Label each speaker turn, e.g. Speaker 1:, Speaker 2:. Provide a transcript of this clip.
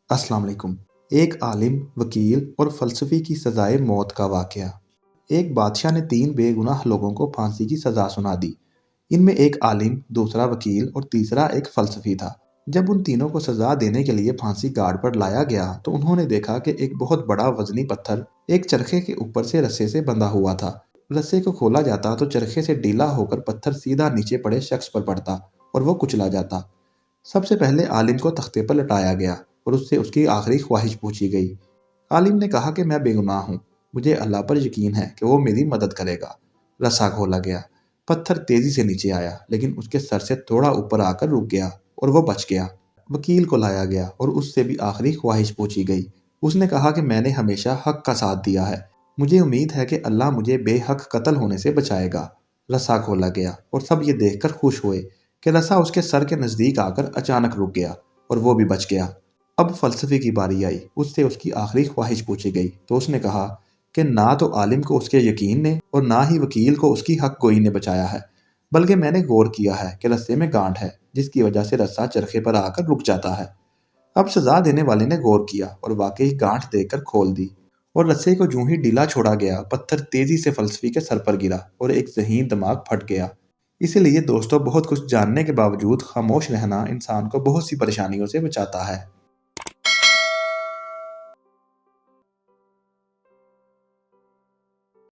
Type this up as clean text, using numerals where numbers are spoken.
Speaker 1: अस्सलाम वालेकुम। एक आलिम, वकील और फलसफी की सजाए मौत का वाकया। एक बादशाह ने 3 बेगुनाह लोगों को फांसी की सजा सुना दी। इनमें एक आलिम, दूसरा वकील और तीसरा एक फलसफी था। जब उन तीनों को सजा देने के लिए फांसी गाड़ पर लाया गया तो उन्होंने देखा कि एक बहुत बड़ा वजनी पत्थर एक चरखे के ऊपर से रस्से से बंधा हुआ था। रस्से को खोला जाता तो चरखे से ढीला होकर पत्थर सीधा नीचे पड़े शख्स पर पड़ता और वो कुचला जाता। सबसे पहले आलिम को तख्ते पर लटाया गया और उससे उसकी आखिरी ख्वाहिश पूछी गई। आलिम ने कहा कि मैं बेगुनाह हूँ, मुझे अल्लाह पर यकीन है कि वो मेरी मदद करेगा। रस्सा खोला गया, पत्थर तेजी से नीचे आया लेकिन उसके सर से थोड़ा ऊपर आकर रुक गया और वो बच गया। वकील को लाया गया और उससे भी आखिरी ख्वाहिश पूछी गई। उसने कहा कि मैंने हमेशा हक का साथ दिया है, मुझे उम्मीद है कि अल्लाह मुझे बेहक कत्ल होने से बचाएगा। रस्सा खोला गया और सब ये देखकर खुश हुए कि रस्सा उसके सर के नज़दीक आकर अचानक रुक गया और वो भी बच गया। अब फलसफे की बारी आई, उससे उसकी आखिरी ख्वाहिश पूछी गई तो उसने कहा कि ना तो आलिम को उसके यकीन ने और ना ही वकील को उसकी हक गोई ने बचाया है, बल्कि मैंने गौर किया है कि रस्से में गांठ है जिसकी वजह से रस्सा चरखे पर आकर रुक जाता है। अब सजा देने वाले ने गौर किया और वाकई गांठ देखकर खोल दी और रस्से को यूं ही ढीला छोड़ा गया, पत्थर तेजी से फलसफी के सर पर गिरा और एक ज़हीन दिमाग फट गया। इसीलिए दोस्तों, बहुत कुछ जानने के बावजूद खामोश रहना इंसान को बहुत सी परेशानियों से बचाता है।